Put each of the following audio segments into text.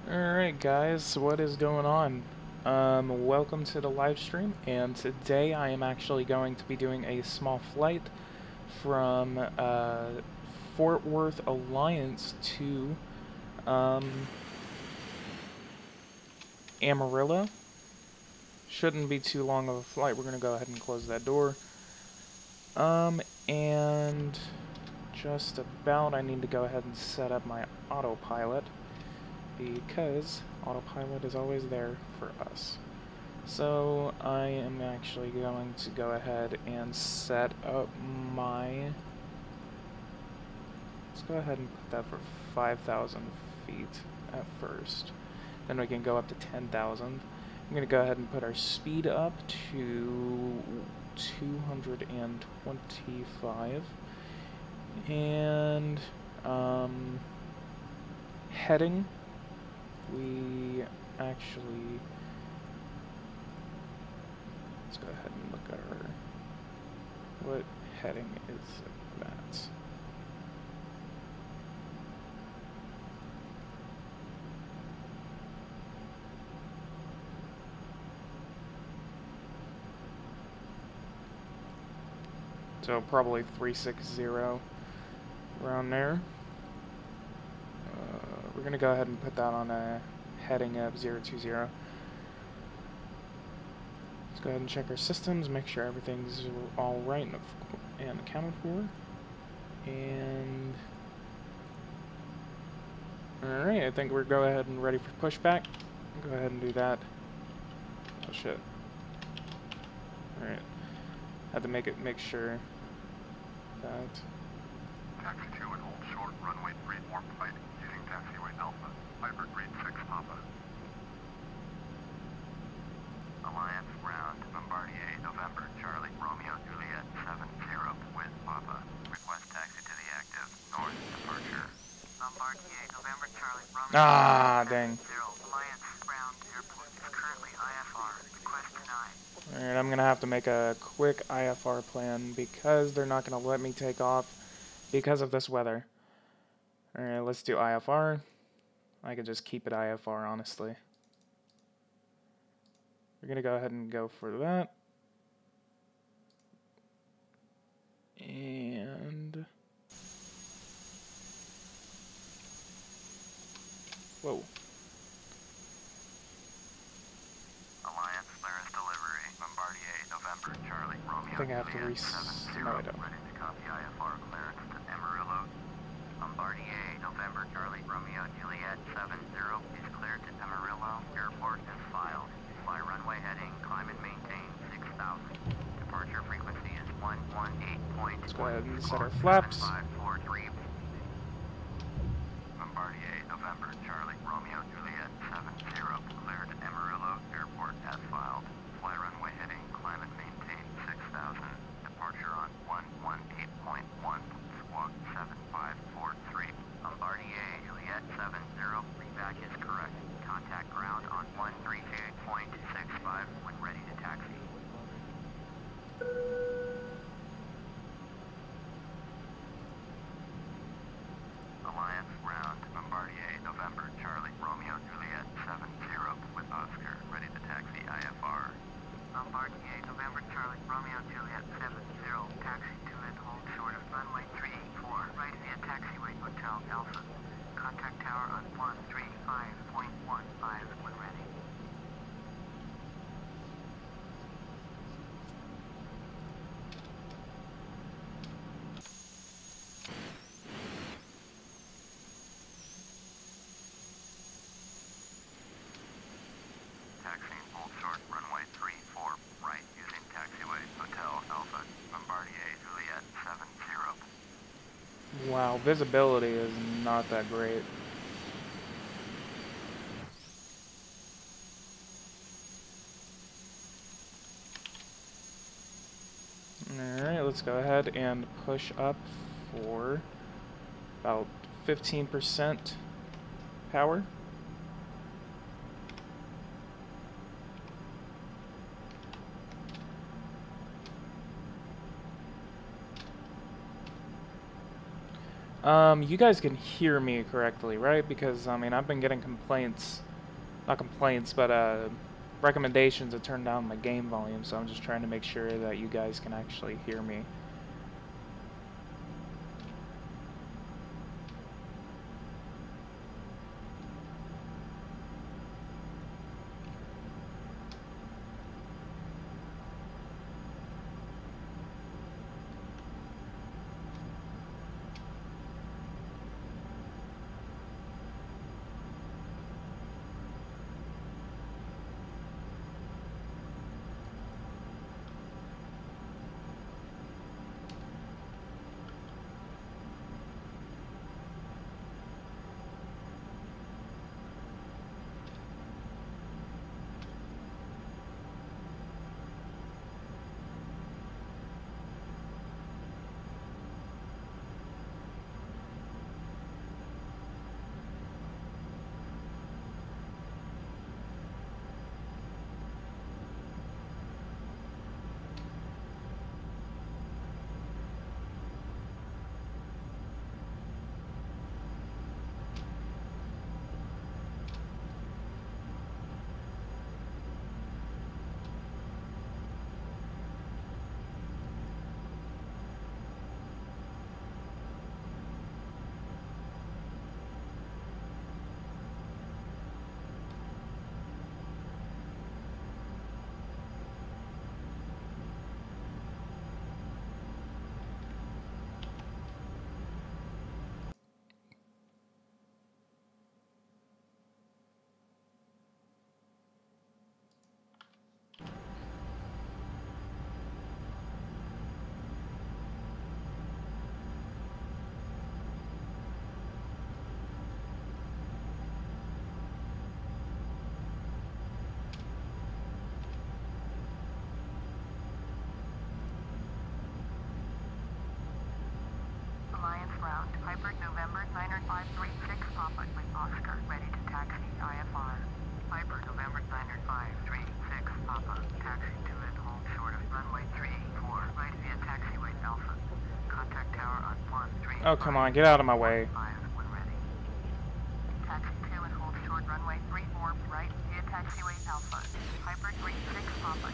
Alright guys, what is going on? Welcome to the live stream, and today I am actually going to be doing a small flight from Fort Worth Alliance to Amarillo. Shouldn't be too long of a flight. We're going to go ahead and close that door. And just about I need to go ahead and set up my autopilot, because autopilot is always there for us. So I am actually going to go ahead and set up my... Let's go ahead and put that for 5,000 feet at first. Then we can go up to 10,000. I'm going to go ahead and put our speed up to 225. And heading, we actually... Let's go ahead and look at our... What heading is that? So probably 360 around there. We're going to go ahead and put that on a heading of 020. Let's go ahead and check our systems, make sure everything's all right and accounted for. And alright, I think we're go ahead and ready for pushback. Go ahead and do that. Oh shit. Alright. Had to make sure that. Taxi 2 and hold short, runway 34 flight using taxiway Alpha, Piper grade 6 Papa. Alliance ground, Bombardier, November, Charlie, Romeo, Juliet, 70 with Papa. Request taxi to the active, north departure. Bombardier, November, Charlie, Romeo, Dang. Alliance ground, airport is currently IFR, request denied. Alright, I'm gonna have to make a quick IFR plan because they're not gonna let me take off because of this weather. Alright, let's do IFR. I can just keep it IFR, honestly. We're gonna go ahead and go for that. And... Whoa. Alliance clearance delivery, Bombardier, November, Charlie, Romeo, I think I have to Juliet, 70, no, I don't. ready to copy IFR clearance to Amarillo. Bombardier, November, Charlie, Romeo, Juliet, 70 is cleared to Amarillo. Airport is filed. Fly runway heading, climb and maintain 6,000. Departure frequency is 118.1. Let's go ahead and set our flaps. 7543. Bombardier, November, Charlie, Romeo, Juliet, 70, cleared to Amarillo. Airport as filed. Fly runway heading, climb and maintain 6,000. Departure on 118.1. Squawk 7543. Bombardier, Juliet, 70, reback is correct. Contact ground on 132.65 when ready to taxi. Alliance ground, Bombardier, November, Charlie, Romeo, Juliet, 70 with Oscar, ready to taxi IFR. Bombardier, November, Charlie, Romeo, Juliet, 70, taxi to and hold short of runway 384, right via taxiway Hotel Alpha. Contact tower on 135.15 when ready. Taxiing hold short, runway 34, right, using taxiway Hotel Alpha, Bombardier, Juliet, 70. Wow, visibility is not that great. Alright, let's go ahead and push up for about 15% power. You guys can hear me correctly, right? Because, I mean, I've been getting complaints, not complaints, but, recommendations to turn down my game volume, so I'm just trying to make sure that you guys can actually hear me. Alliance route, Piper November 90536 Papa with Oscar, ready to taxi IFR. Piper November 90536 Papa, taxi to and hold short of runway 34, right via taxiway Alpha. Contact tower on 13. Oh, come on, get out of my way. When ready. Taxi to and hold short runway 34, right via taxiway Alpha. Piper 36 Papa.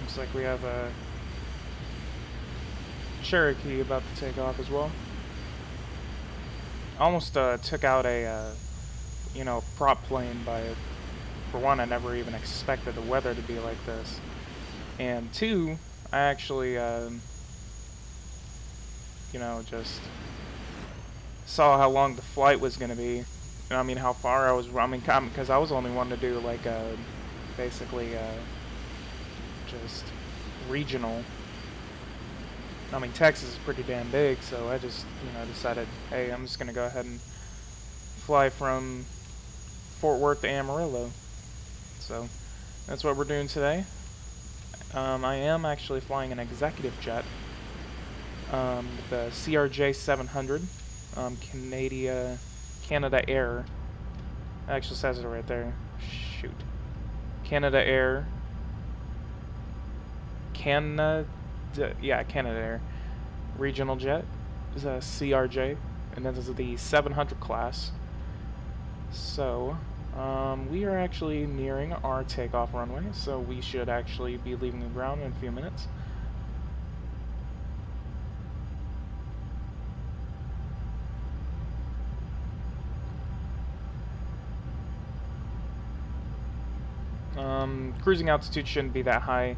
Looks like we have a Cherokee about to take off as well. Almost took out a, you know, prop plane by, for one, I never even expected the weather to be like this. And two, I actually, you know, just saw how long the flight was going to be. I mean, how far I was, I mean, because I was only wanting to do, like, basically, just regional. I mean, Texas is pretty damn big, so I just, you know, decided, hey, I'm just going to go ahead and fly from Fort Worth to Amarillo. So, that's what we're doing today. I am actually flying an executive jet, the CRJ 700, Canada Air. It actually says it right there. Shoot. Canada Air. Canada Air regional jet is a CRJ, and this is the 700 class. So we are actually nearing our takeoff runway, so we should actually be leaving the ground in a few minutes. Cruising altitude shouldn't be that high.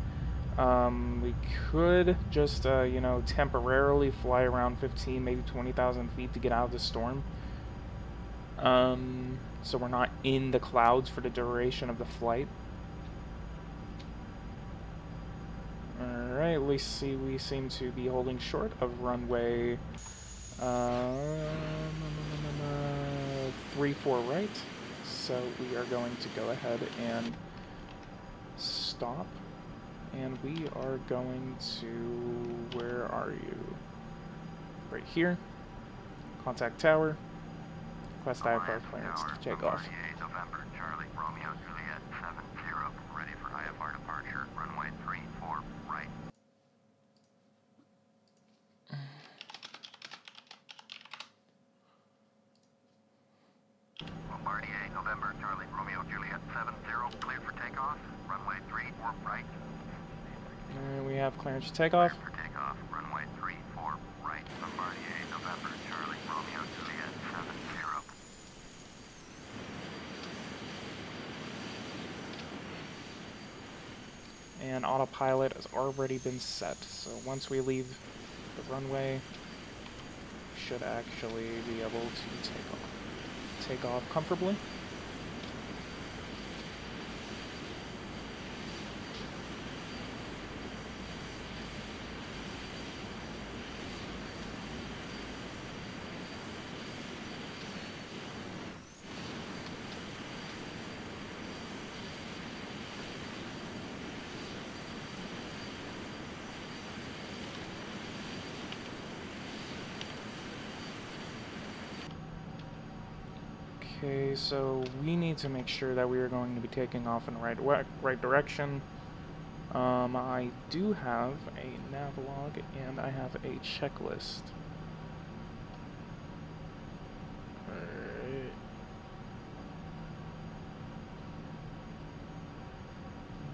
We could just, you know, temporarily fly around 15, maybe 20,000 feet to get out of the storm. So we're not in the clouds for the duration of the flight. Alright, at least we seem to be holding short of runway 34 right. So we are going to go ahead and stop. And we are going to... Where are you? Right here. Contact tower. Request IFR clearance to take off. November, Charlie, Romeo, Juliet, 70, ready for IFR departure, runway 34, right. Bombardier, November, Charlie, Romeo, Juliet, 70, cleared for takeoff, runway 34, right. And we have clearance to take off. Cleared for takeoff, runway 34, right. Bombardier, November, Charlie, Romeo, Juliet, 70. And autopilot has already been set, so once we leave the runway, we should actually be able to take off comfortably. Okay, so we need to make sure that we are going to be taking off in the right direction. I do have a nav log and I have a checklist. Alright.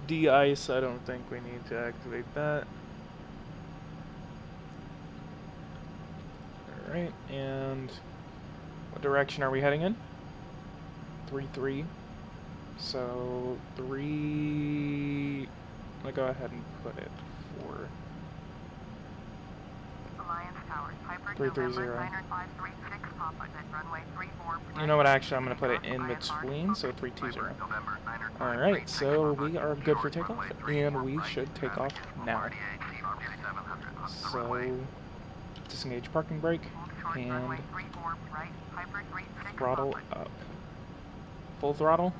De-ice, I don't think we need to activate that. Alright, and what direction are we heading in? 3-3. So 3. I'm gonna go ahead and put it for Alliance Towers, Piper 330. 536 Papa at runway 34. You know what? Actually, I'm gonna put it in between, so 320. All right, so we are good for takeoff, and we should take off now. So disengage parking brake and throttle up. Full throttle.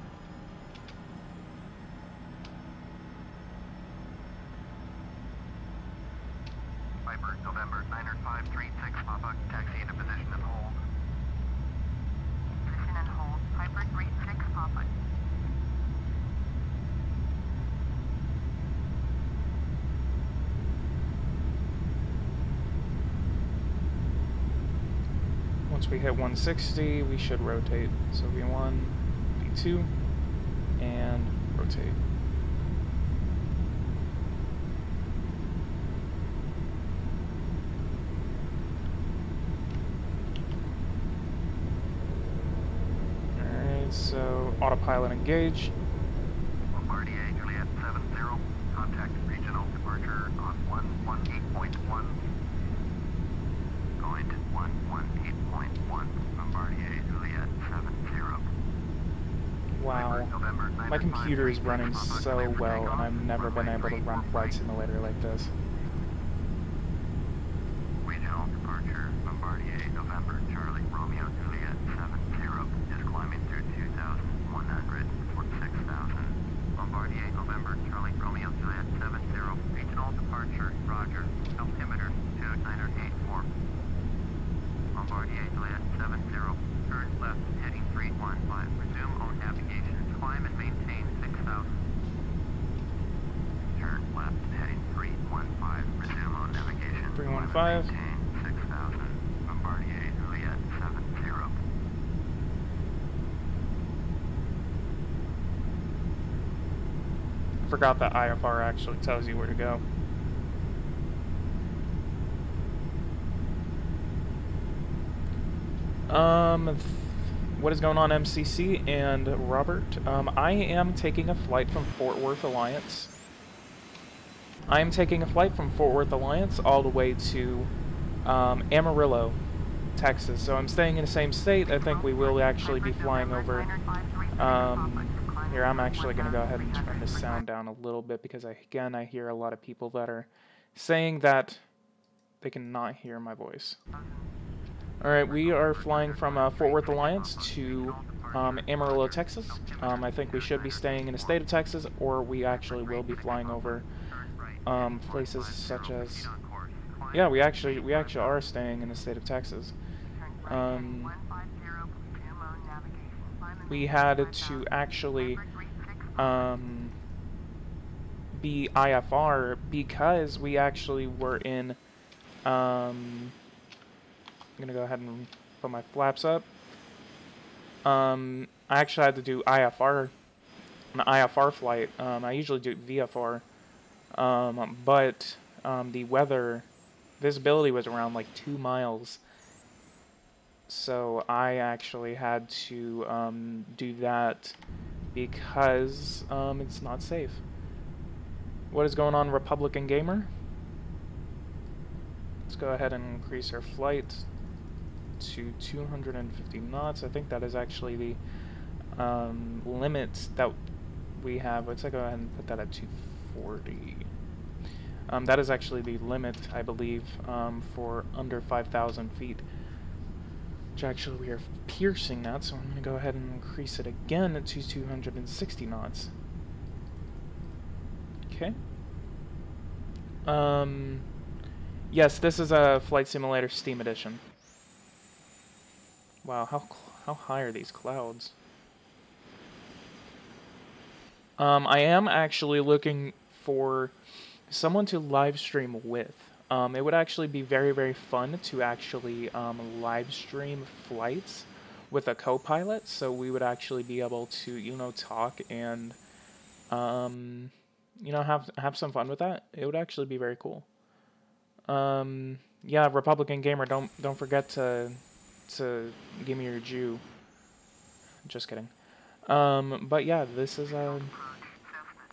Piper, November, 9536 Papa, taxi into position and hold. Position and hold, Piper 36 Papa. Once we hit 160, we should rotate. So V1, V2, and rotate. Alright, so autopilot engage. Bombardier, Juliet 70, contact regional departure on 118.1. Going to 118.1, Bombardier, Juliet 70. Wow, my computer is running so well, and I've never been able to run Flight Simulator like this. Regional departure, Bombardier, November, Charlie, Romeo, Juliet 70, is climbing through 2,100 for 6,000. Bombardier, November, Charlie, Romeo, Juliet 70, regional departure, roger, altimeter 2984. Bombardier, Juliet 70, turn left, heading 315, resume on navigation, climb and maintain 6,000. Turn left, heading 315, resume on navigation. 315. 6,000. Bombardier, Juliet 70. Forgot that IFR actually tells you where to go. What is going on, MCC and Robert? I am taking a flight from Fort Worth Alliance. I am taking a flight from Fort Worth Alliance all the way to Amarillo, Texas. So I'm staying in the same state. I think we will actually be flying over. Here, I'm actually going to go ahead and turn the sound down a little bit because, again, I hear a lot of people that are saying that they cannot hear my voice. Alright, we are flying from Fort Worth Alliance to Amarillo, Texas. I think we should be staying in the state of Texas, or we actually will be flying over places such as, yeah, we actually are staying in the state of Texas. We had to actually be IFR because we actually were in. I'm gonna go ahead and put my flaps up. I actually had to do IFR, an IFR flight. I usually do VFR, but the weather visibility was around like 2 miles, so I actually had to do that because it's not safe. What is going on, Republican Gamer? Let's go ahead and increase our flight to 250 knots. I think that is actually the limit that we have. Let's go ahead and put that at 240. That is actually the limit, I believe, for under 5,000 feet. Which actually we are piercing that, so I'm going to go ahead and increase it again to 260 knots. Okay. Yes, this is a Flight Simulator Steam Edition. Wow, how high are these clouds? I am actually looking for someone to live stream with. It would actually be very, very fun to actually live stream flights with a co-pilot, so we would actually be able to, you know, talk and, you know, have some fun with that. It would actually be very cool. Yeah, Republican Gamer, don't forget to give me your Jew. Just kidding. But yeah, this is I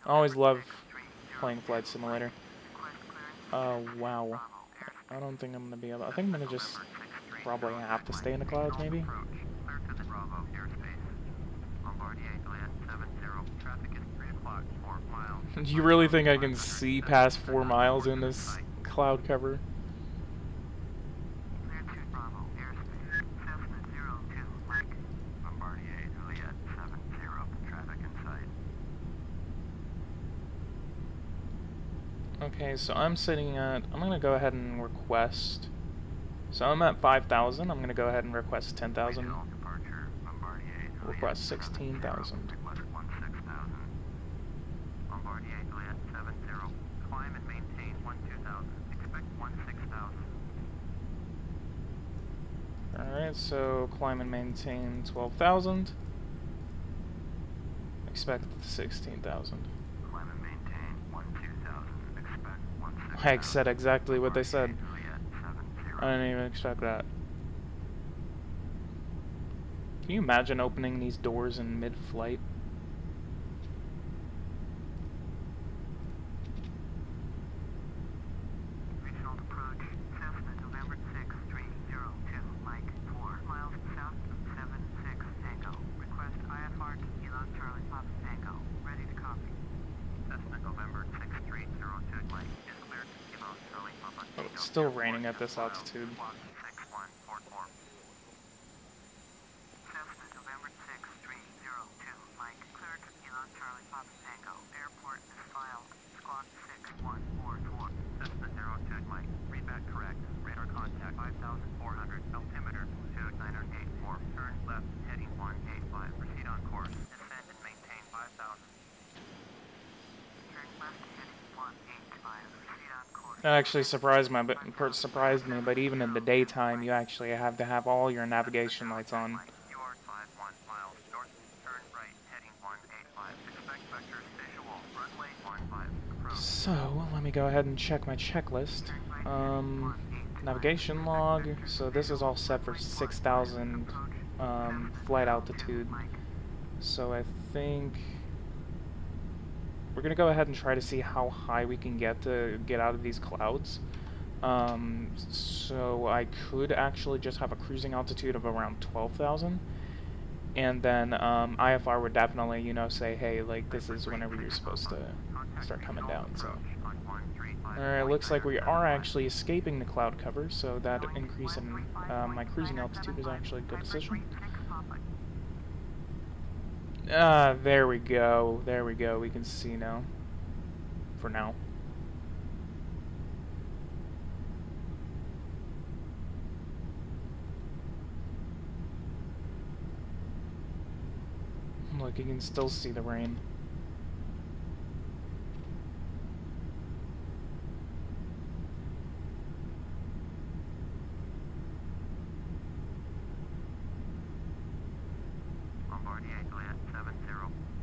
always love playing Flight Simulator. Wow. I don't think I'm gonna be able. I think I'm gonna just probably have to stay in the clouds, maybe. Do you really think I can see past 4 miles in this cloud cover? Okay, so I'm sitting at, I'm gonna go ahead and request, so I'm at 5,000, I'm gonna go ahead and request 10,000, request 16,000. Alright, so climb and maintain 12,000, expect 16,000. I said exactly what they said. I didn't even expect that. Can you imagine opening these doors in mid-flight? Regional approach, Cessna, November 6302, Mike, 4 miles south of 76 Tango. Request IFR to Kilo Charlie Papa Tango. Ready to copy. Cessna, November 6302, Mike, is cleared to Kilo Charlie Papa Tango. Oh, it's still raining at this altitude. That actually surprised me, but even in the daytime, you actually have to have all your navigation lights on. So, let me go ahead and check my checklist. Navigation log, so this is all set for 6,000 flight altitude. So I think we're gonna go ahead and try to see how high we can get to get out of these clouds. So I could actually just have a cruising altitude of around 12,000, and then IFR would definitely, you know, say, hey, like, this is whenever you're supposed to start coming down. So, alright, looks like we are actually escaping the cloud cover, so that increase in my cruising altitude is actually a good decision. There we go. There we go. We can see now. For now. Look, you can still see the rain. Bombardier Juliet 70.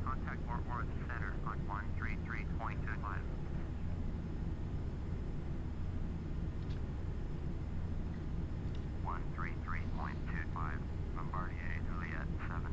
Contact Fort Worth Center on 133.25. Bombardier Juliet 70.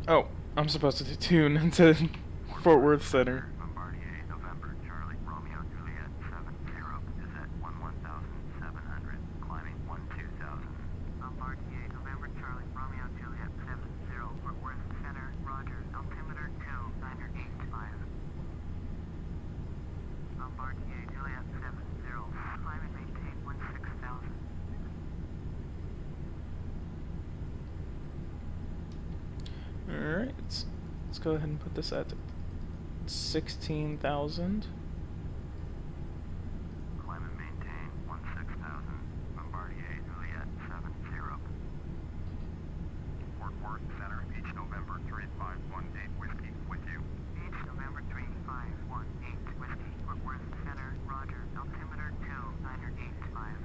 Oh, I'm supposed to tune into Fort Worth Center. Bombardier November Charlie Romeo Juliet 70 is at 11,700, climbing 12,000. Bombardier November Charlie Romeo Juliet 70 Fort Worth Center, Roger, altimeter 2985. Bombardier Juliet 70, climb and maintain 16,000. Alright, let's go ahead and put this at 16,000. Climb and maintain 16,000. Bombardier Juliet 70. Fort Worth Center, Beach November 3518 Whiskey, with you. Beach November 3518 Whiskey, Fort Worth Center, Roger, altimeter 2985.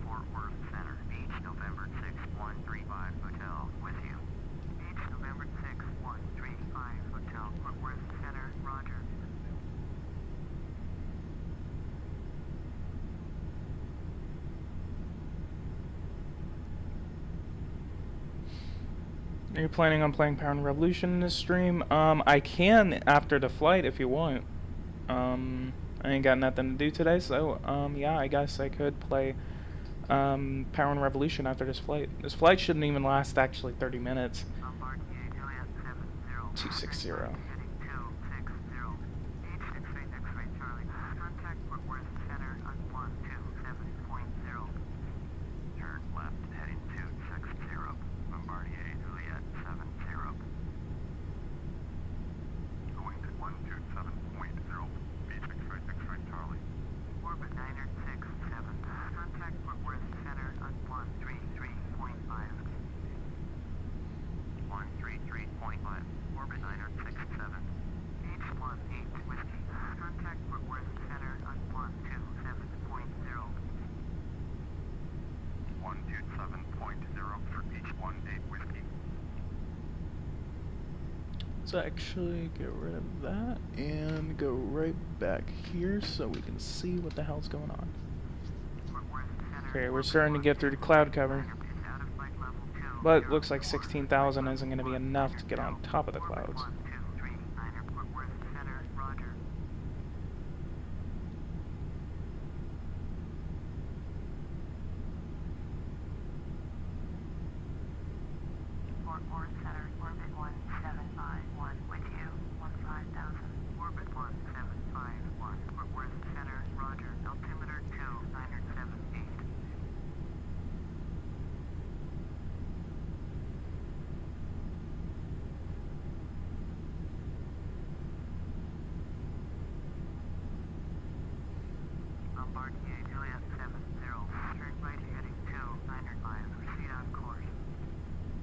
Fort Worth Center, Beach November 6135 Hotel, with you. Beach November 6135 Hotel, Fort Worth Center, Roger. Are you planning on playing Power and Revolution in this stream? I can after the flight if you want. I ain't got nothing to do today, so yeah, I guess I could play Power and Revolution after this flight. This flight shouldn't even last actually 30 minutes. Bombardier Juliet 70. 260. Heading 260. Beach X-ray X-ray Charlie. Contact Fort Worth Center on 127.0. Turn left, heading 260. Bombardier Juliet 70. Going to 127.0. Beach X-ray X-ray Charlie. Orbit 967. Contact Fort Worth Center on 133.5. 133.5. Orbit 967. H18 Whiskey. Contact Fort Worth Center on 127.0. 127.0 for H18 Whiskey. Let's actually get rid of that and go right back here so we can see what the hell's going on. Okay, we're starting to get through the cloud cover, but looks like 16,000 isn't going to be enough to get on top of the clouds. Fort Worth Center, orbit 1751 with you, 15,000. Orbit 1751, Fort Worth Center, Roger, altimeter 2978. Bombardier Juliet 70, turn right heading 295, proceed on course.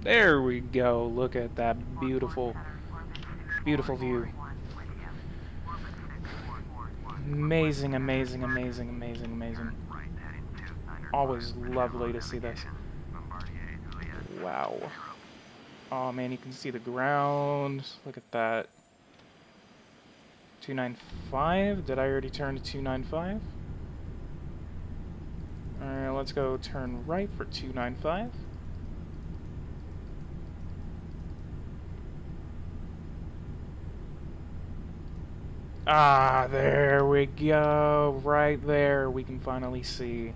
There we go. Look at that beautiful Beautiful view. Amazing, amazing, amazing, amazing, amazing. Always lovely to see this. Wow. Oh man, you can see the ground. Look at that. 295? Did I already turn to 295? Alright, let's go turn right for 295. Ah, there we go. Right there, we can finally see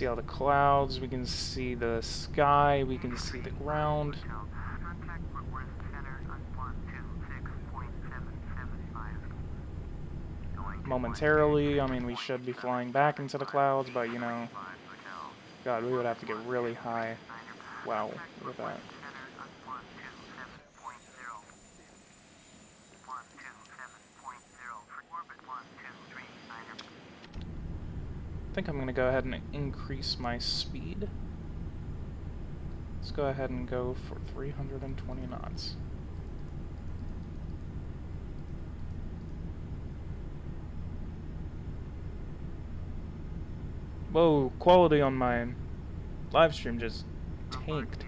all the clouds, we can see the sky, we can see the ground. Momentarily, I mean, we should be flying back into the clouds, but you know, God, we would have to get really high. Wow, look at that. I think I'm going to go ahead and increase my speed. Let's go ahead and go for 320 knots. Whoa, quality on my live stream just tanked.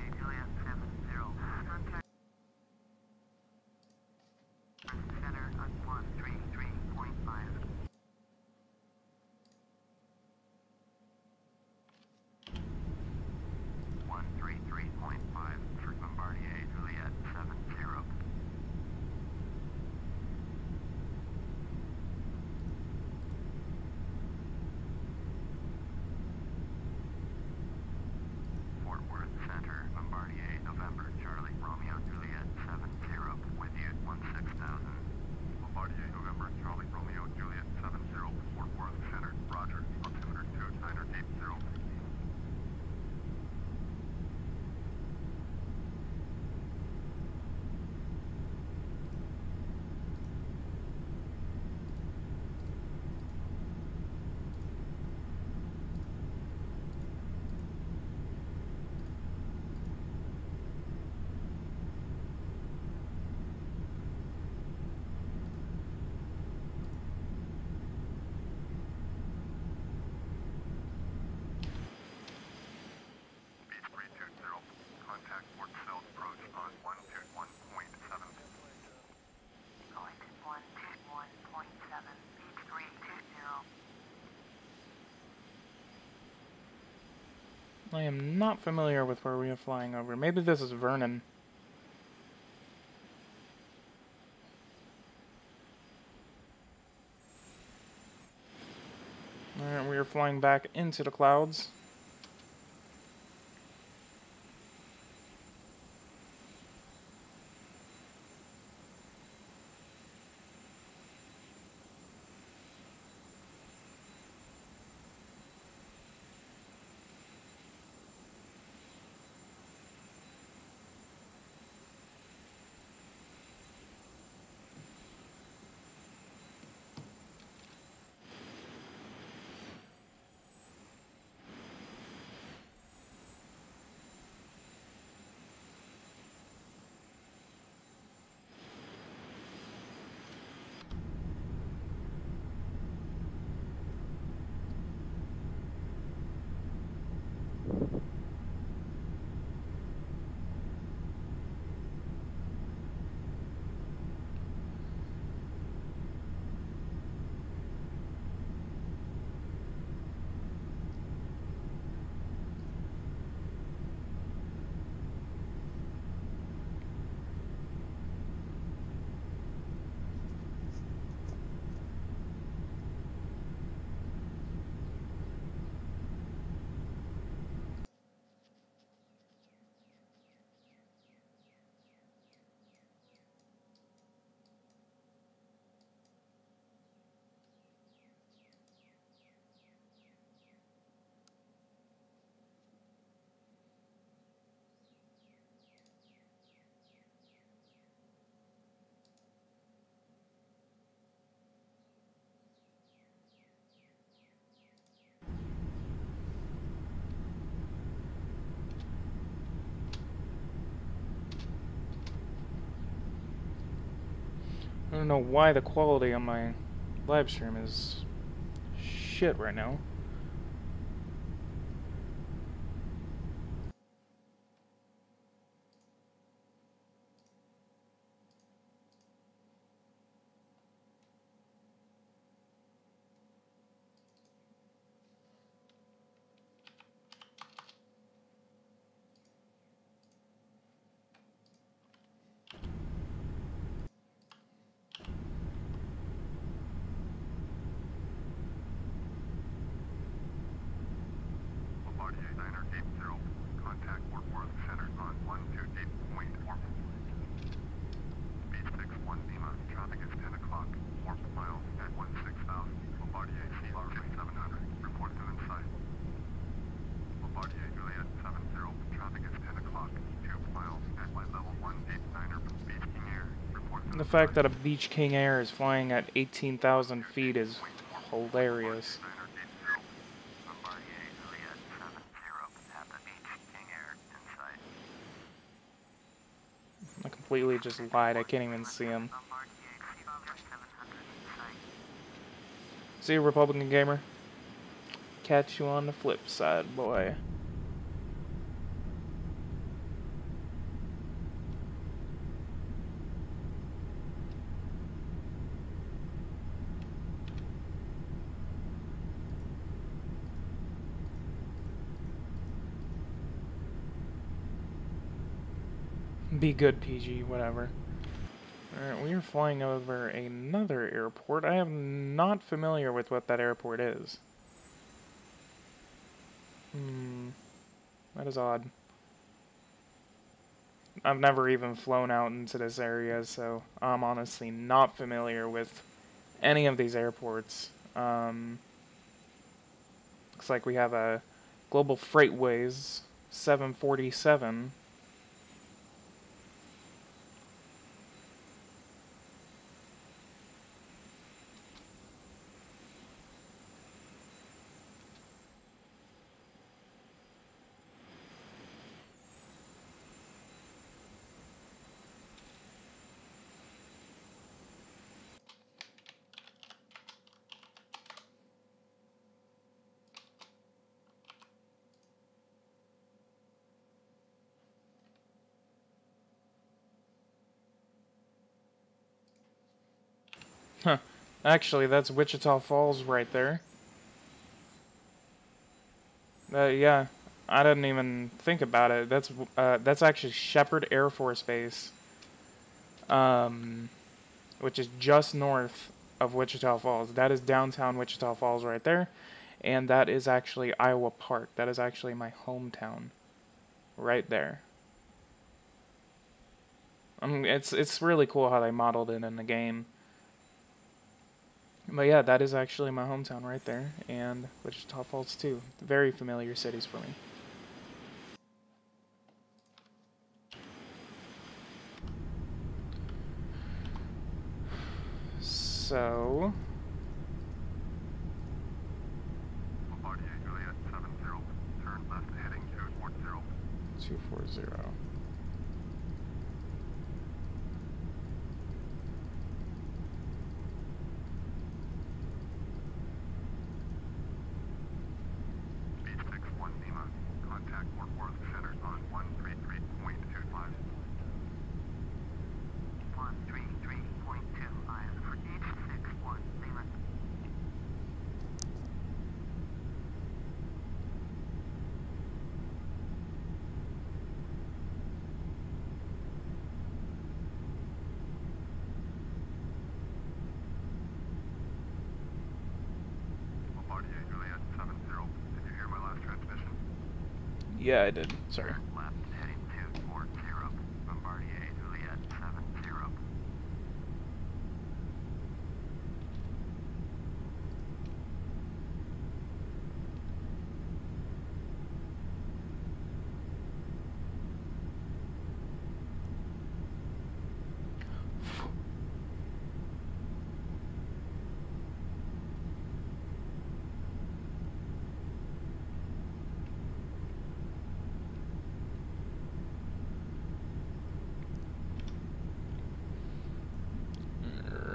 I am not familiar with where we are flying over. Maybe this is Vernon. Alright, we are flying back into the clouds. don't know why the quality on my live stream is shit right now. The fact that a Beach King Air is flying at 18,000 feet is hilarious. I completely just lied. I can't even see him. See you, Republican Gamer. Catch you on the flip side, boy. Be good, PG, whatever. Alright, we are flying over another airport. I am not familiar with what that airport is. That is odd. I've never even flown out into this area, so I'm honestly not familiar with any of these airports. Looks like we have a Global Freightways 747. Huh. Actually, that's Wichita Falls right there. Yeah, I didn't even think about it. That's actually Shepherd Air Force Base, which is just north of Wichita Falls. That is downtown Wichita Falls right there, and that is actually Iowa Park. That is actually my hometown, right there. It's really cool how they modeled it in the game. But yeah, that is actually my hometown right there, and Wichita Falls too. Very familiar cities for me. So... 240. Yeah, I did. Sorry. Left heading 240, Bombardier Juliet 70.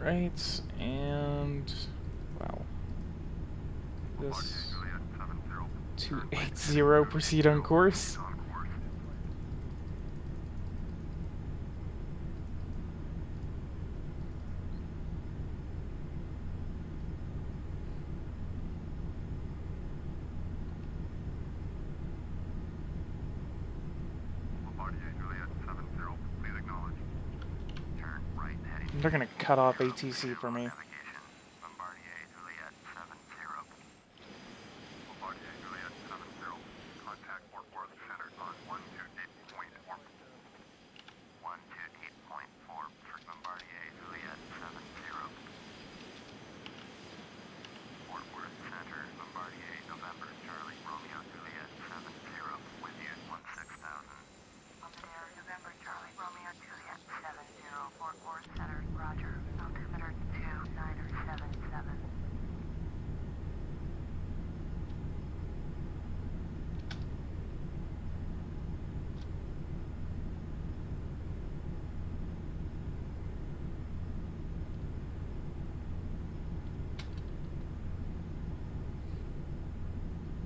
Alright, and... wow. This... 280, proceed on course. They're gonna cut off ATC for me.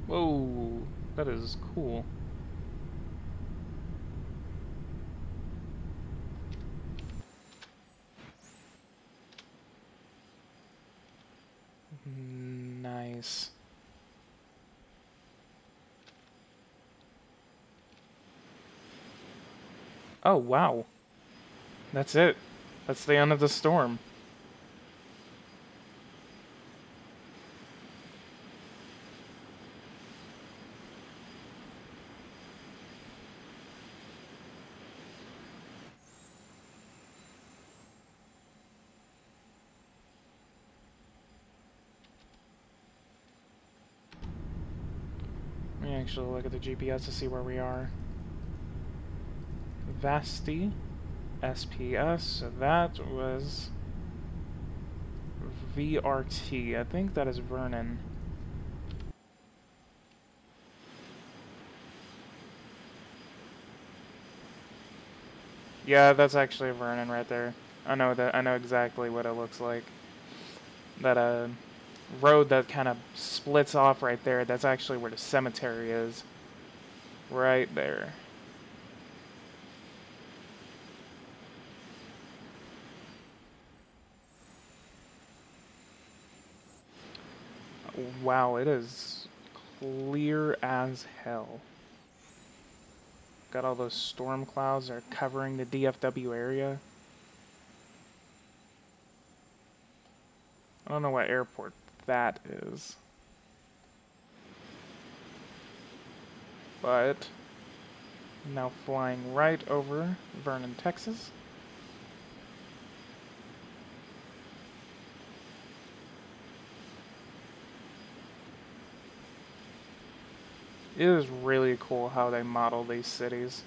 Whoa, that is cool. Nice. Oh, wow. That's it. That's the end of the storm. Let me actually look at the GPS to see where we are. Vasti, SPS, so that was VRT. I think that is Vernon. Yeah, that's actually Vernon right there. I know that. I know exactly what it looks like. That road that kind of splits off right there. That's actually where the cemetery is. Right there. Wow, it is clear as hell. Got all those storm clouds that are covering the DFW area. I don't know what airport that is. But now flying right over Vernon, Texas. It is really cool how they model these cities.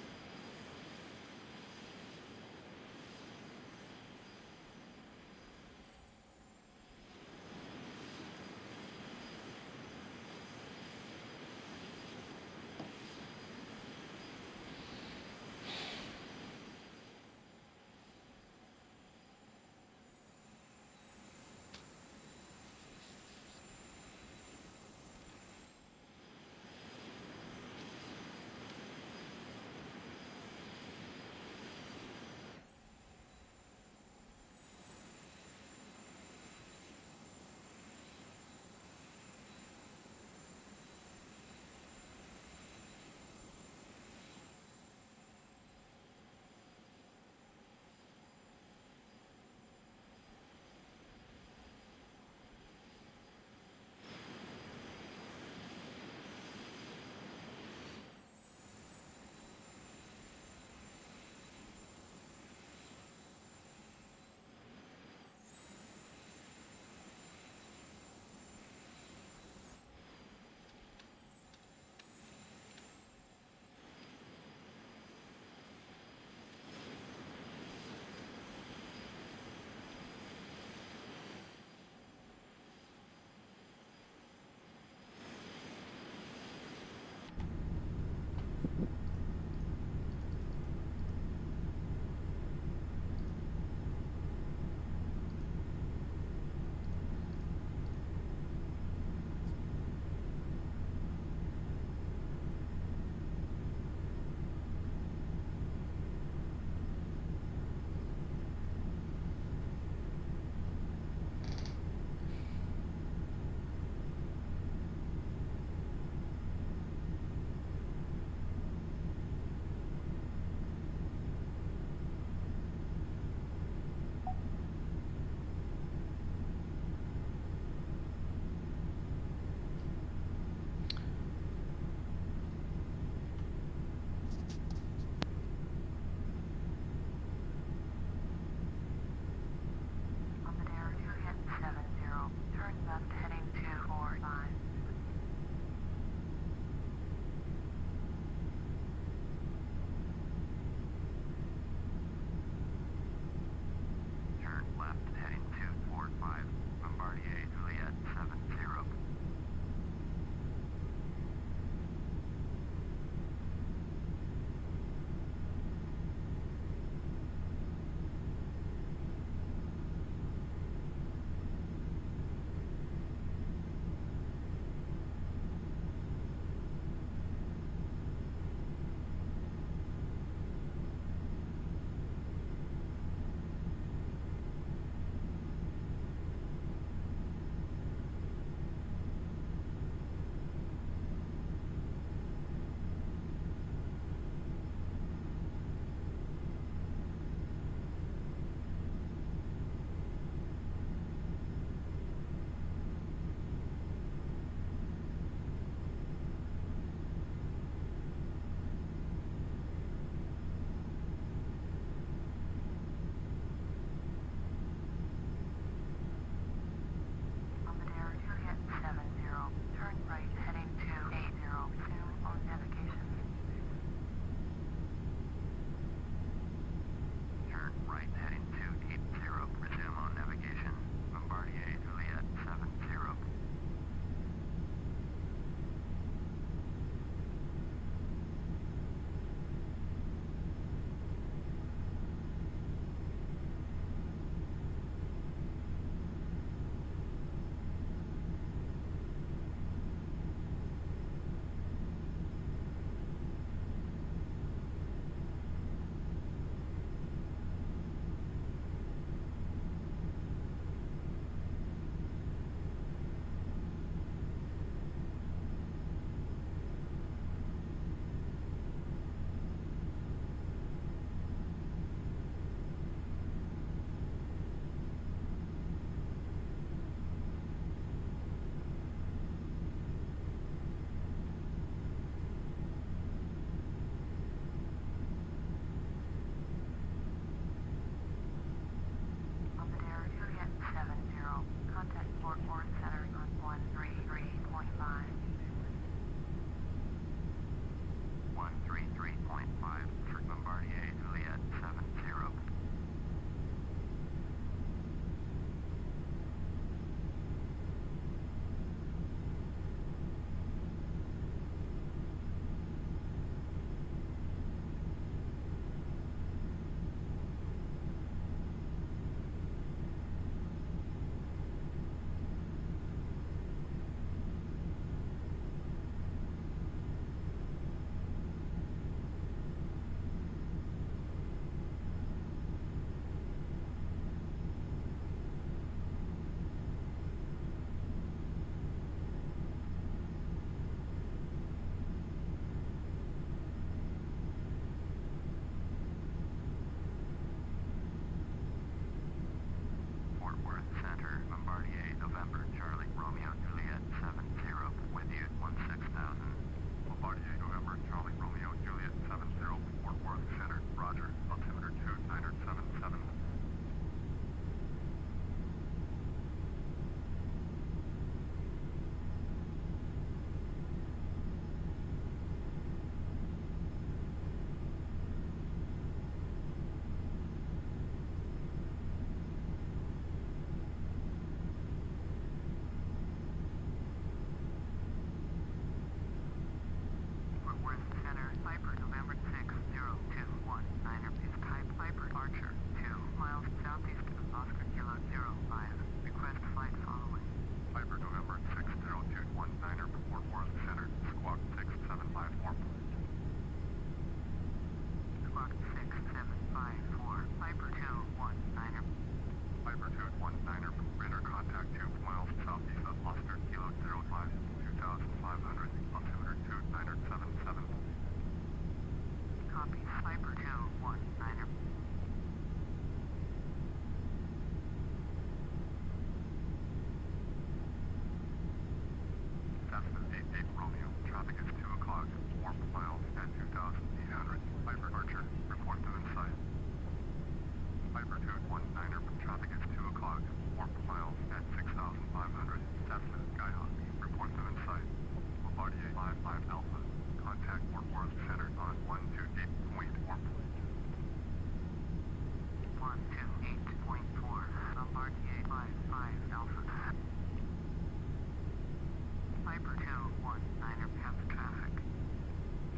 Niner path traffic.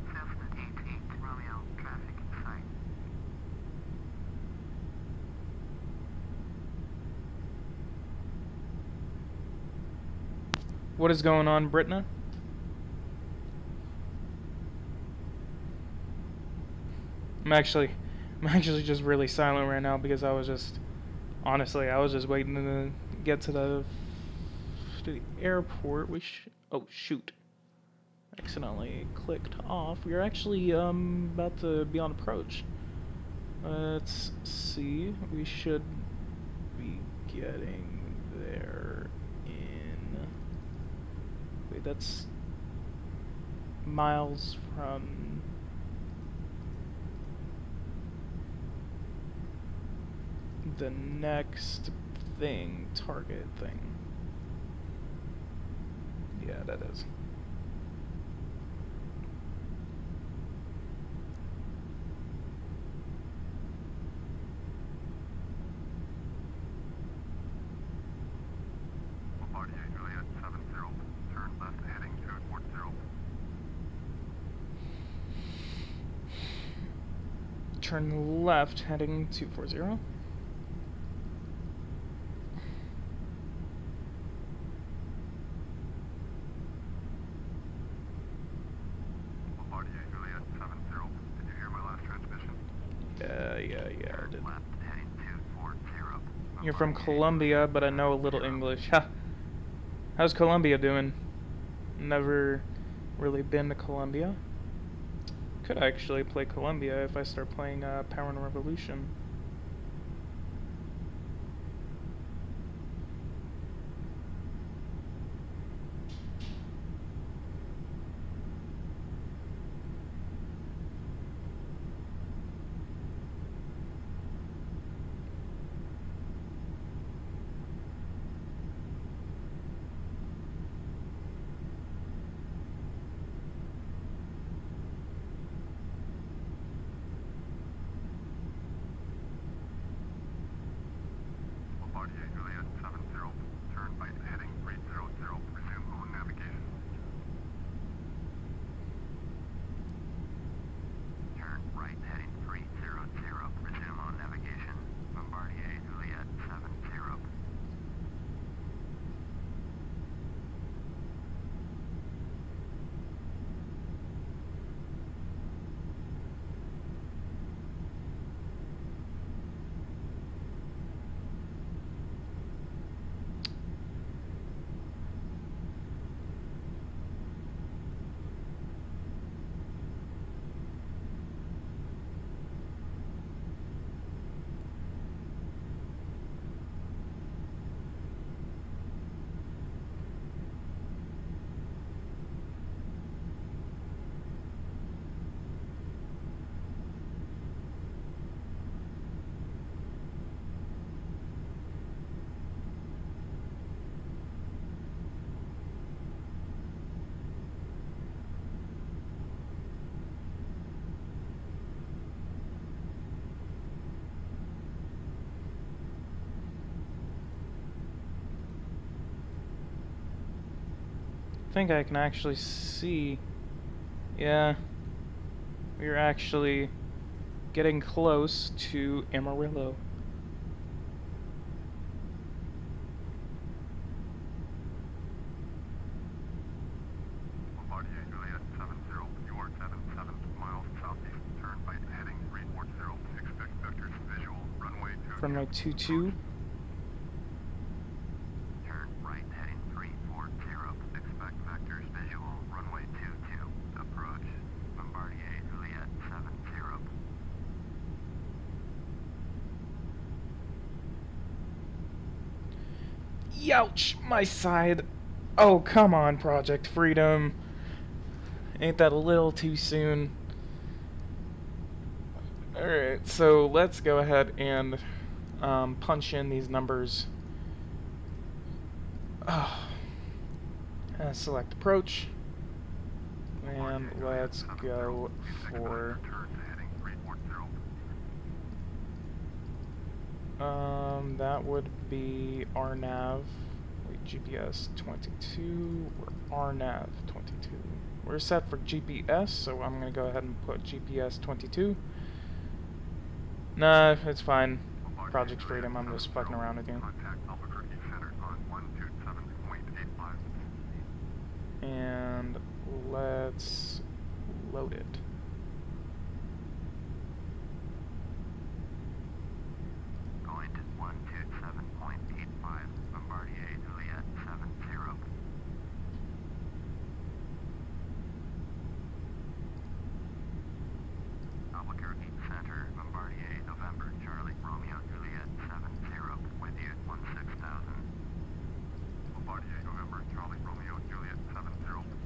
Cessna 88 Romeo traffic in sight. What is going on, Britna? I'm actually just really silent right now because I was just, honestly, I was just waiting to get to the airport. Oh shoot, accidentally clicked off. We're actually about to be on approach. Let's see. We should be getting there in. Wait, that's miles from. The next thing, target thing. Yeah, that is. Bombardier Juliet 70, turn left heading 240. Turn left, heading 240. Bombardier Juliet 70, did you hear my last transmission? Yeah, I did. Left heading 240. You're from Colombia, but I know a little English. Ha! How's Colombia doing? Never really been to Colombia. Could actually play Colombia if I start playing Power and Revolution. Bombardier Juliet 70, turn right heading 300, resume on navigation. Turn right heading 300, resume on navigation. Bombardier Juliet 70. I think I can actually see. Yeah, we're actually getting close to Amarillo. Bombardier Juliet 70, you are 77 miles southeast, turn right heading 340, expect vectors visual, runway 22. Runway 22. Turn right heading 340, expect vectors visual, runway 22, approach, Bombardier Juliet 70. Youch, my side. Oh, come on, Project Freedom. Ain't that a little too soon? Alright, so let's go ahead and punch in these numbers. Select approach. And let's go for... that would be our nav. Wait, GPS 22, we're RNAV 22. We're set for GPS, so I'm going to go ahead and put GPS 22. Nah, it's fine. Project Freedom, I'm just fucking around with you. And let's load it. Going to 127.85, Bombardier Juliet 70. Albuquerque Center, Bombardier November Charlie Romeo Juliet 70, with you 16,000. Bombardier November Charlie Romeo Juliet 70,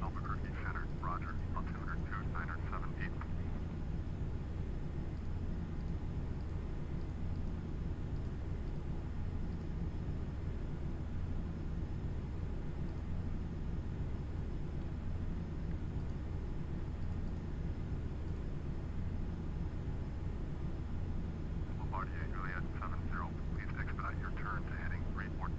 Albuquerque Center, Roger, altimeter 2978. Bombardier Juliet 70, please expedite your turn to heading 340.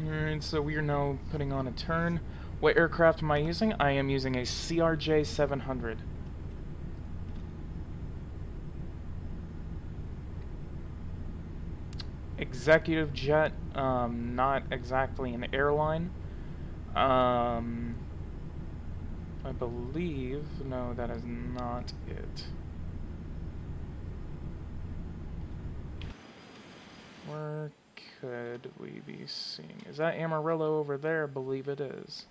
Alright, so we are now putting on a turn. What aircraft am I using? I am using a CRJ 700. Executive jet, not exactly an airline. I believe, no, that is not it. Where could we be seeing? Is that Amarillo over there? I believe it is.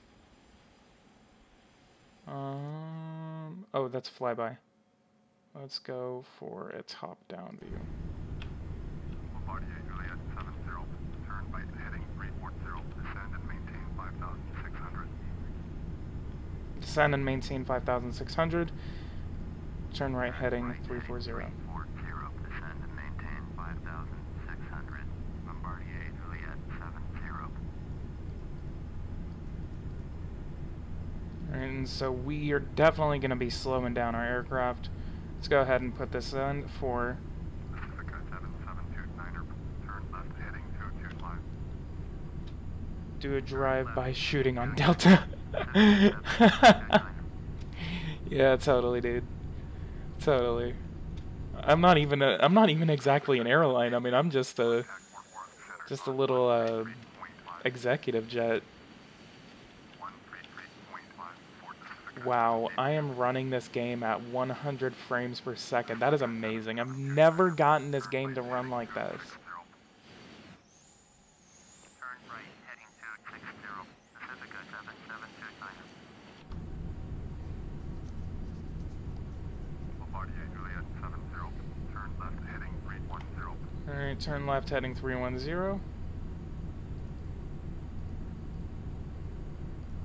Oh, that's flyby. Let's go for a top-down view. Bombardier Juliet 70, turn right heading 340, descend and maintain 5,600. Descend and maintain 5,600. Turn right heading 340. 340, descend and maintain 5,600. Bombardier Juliet 70. And so we are definitely going to be slowing down our aircraft. Let's go ahead and put this in for Pacifica 7729er, turn left heading 225. do a drive-by shooting on Delta. Yeah, totally, dude. Totally. I'm not even exactly an airline. I mean, I'm just a little executive jet. Wow, I am running this game at 100 frames per second. That is amazing. I've never gotten this game to run like this. Turn right heading 260, Pacifica 7729er. Bombardier Juliet 70, turn left heading 310. Alright, turn left heading 310.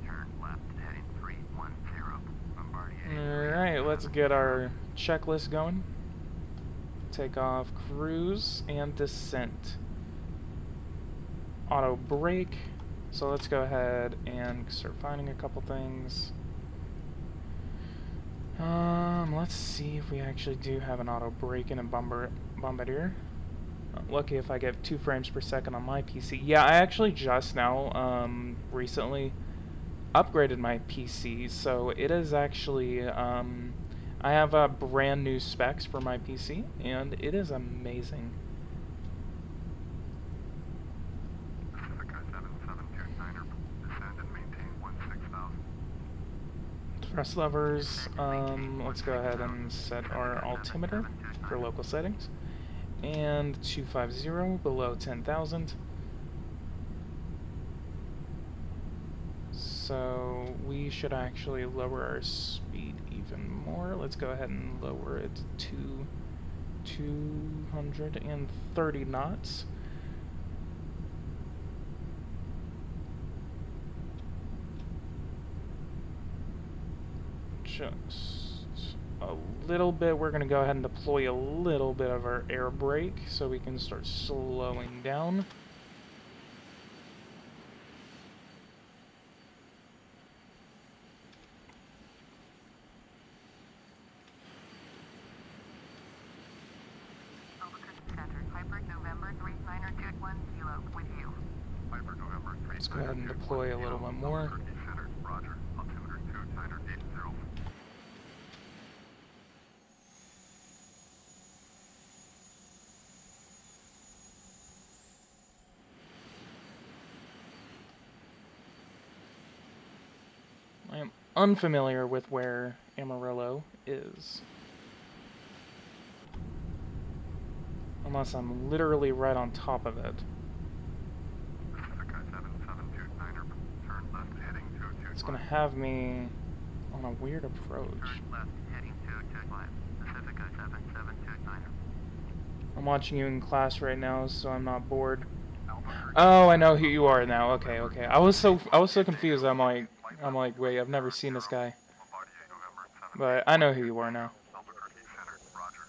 Turn left heading 310. Bombardier. Alright, let's get our checklist going. Take off, cruise, and descent. Auto brake. So let's go ahead and start finding a couple things. Let's see if we actually do have an auto brake in a Bombardier. Lucky if I get 2 frames per second on my PC. Yeah, I actually just now, recently upgraded my PC, so it is actually, I have brand new specs for my PC, and it is amazing. Pacifica 7729er, descend and maintain 16,000. Thrust levers, let's go ahead and set our altimeter for local settings. And 250 below 10,000. So we should actually lower our speed even more. Let's go ahead and lower it to 230 knots. Just a little bit. We're going to go ahead and deploy a little bit of our air brake so we can start slowing down. Viper 39210 with you. Viper November 3. Let's go ahead and deploy a little bit more. Center, Roger. Altimeter 2980. I am unfamiliar with where Amarillo is. Unless I'm literally right on top of it. Pacifica 7729er. Turn left heading 225. It's gonna have me on a weird approach. Turn left heading 225. Pacifica 7729er. I'm watching you in class right now, so I'm not bored. Oh, I know who you are now. Okay, okay. I was so confused. I'm like, wait, I've never seen this guy. But I know who you are now. Albuquerque Center, Roger.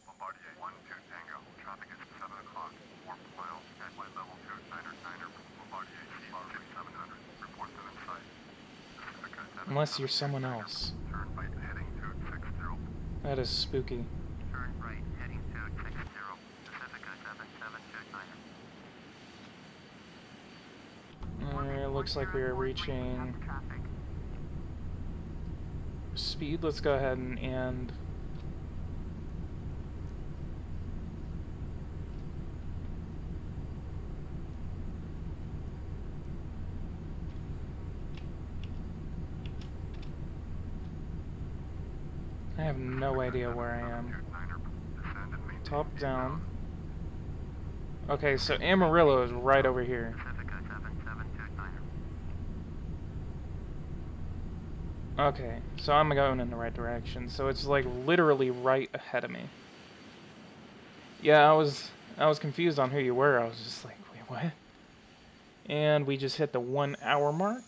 Bombardier 1-2 Tango. Traffic is 7 o'clock. 4 miles. Headway level 2999er. Bombardier C-6700. Report them in sight. Pacifica 7. Unless you're someone else. Turn right heading 260. That is spooky. Turn right heading 260. Pacifica 7729er. It looks like we are reaching speed. Let's go ahead and I have no idea where I am. Top down. Okay, so Amarillo is right over here. Okay, so I'm going in the right direction. So it's like literally right ahead of me. Yeah, I was confused on who you were. I was just like, wait, what? And we just hit the 1 hour mark.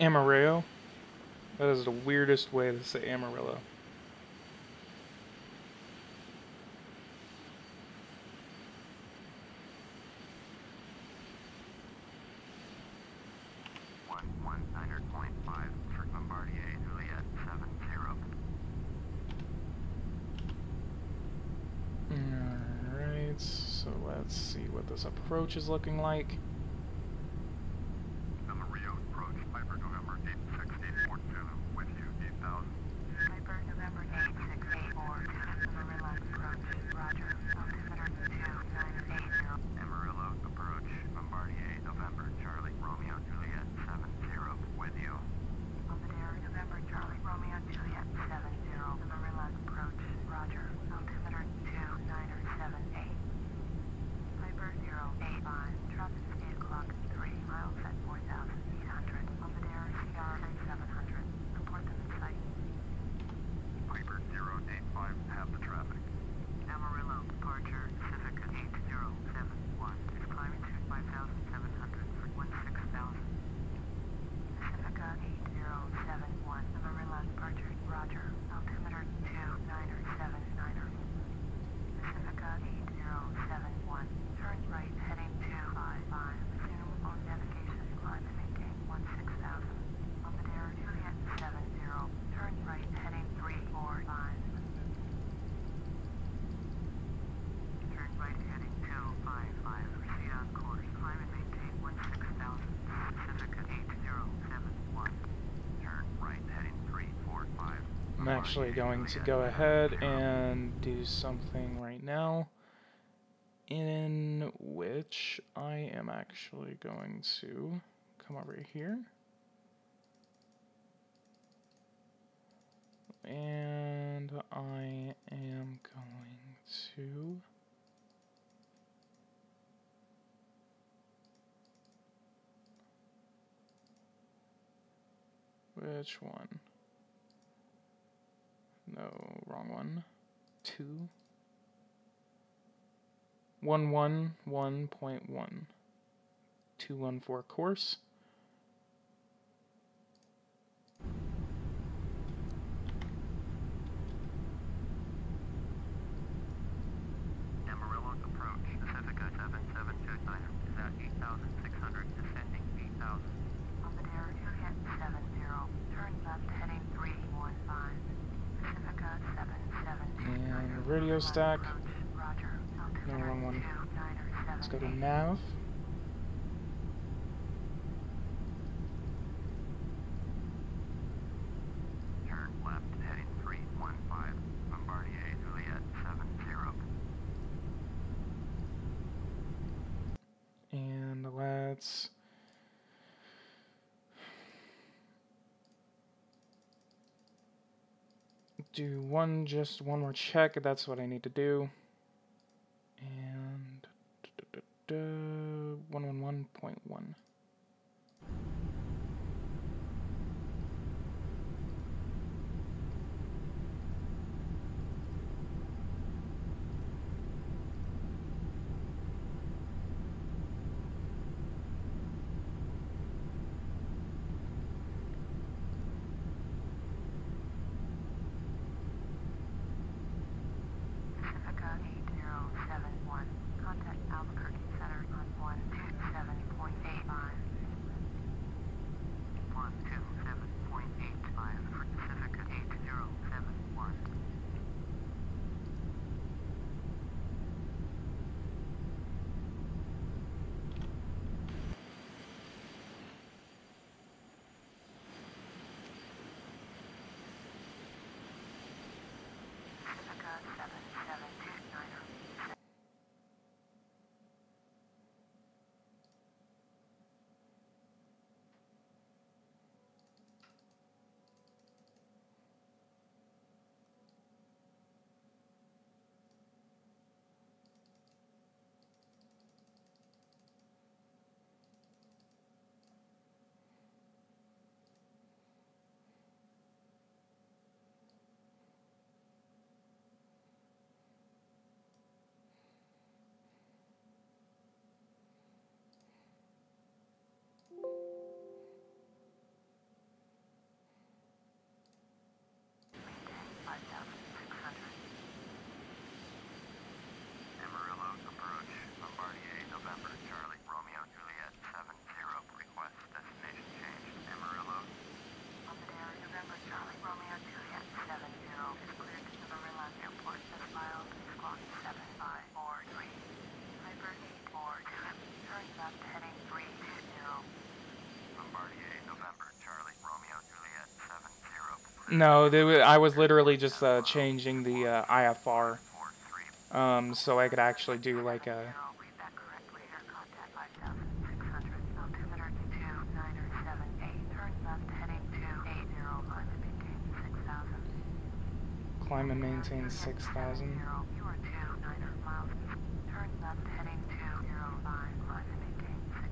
Amarillo? That is the weirdest way to say Amarillo. Alright, so let's see what this approach is looking like. Amarillo approach, Viper November 8684 with you, 8000. Viper November 8684, Amarillo approach, Roger, altimeter 2980. Amarillo approach, Bombardier November Charlie Romeo Juliet 70 with you. Bombardier November Charlie Romeo Juliet 70, Amarillo approach, Roger, altimeter 2978. Viper 085, traffic is actually going to go ahead and do something right now in which I am actually going to come over here and I am going to which one? No, wrong one. 111.1 214 course. Amarillo approach. Pacifica 7729 is at 8,600, descending 8,000. Bombardier Juliet 70, turn left heading 315. Pacifica 779. And radio stack. Roger. No, wrong one. 29er Let's go to nav. Turn left heading 315. Bombardier Juliet 70. And let's do just one more check. That's what I need to do. And 111.1. Pacifica 8071. Contact Albuquerque Center on 127.85. 127.85 for Pacifica 8071. Pacifica 7729. Maintain 5,600. Amarillo approach. Bombardier November Charlie Romeo Juliet 70. Request destination change. Amarillo. Bombardier November Charlie Romeo Juliet 70 is cleared to Amarillo Airport as filed. Squawk 7543. Viper 842. Turn left heading 320. Bombardier November Charlie Romeo Juliet 70. No, I was literally just changing the IFR, so I could actually do like a climb and maintain 6,000. You are 29er miles. Turn left heading 205. Climb and maintain 6,000.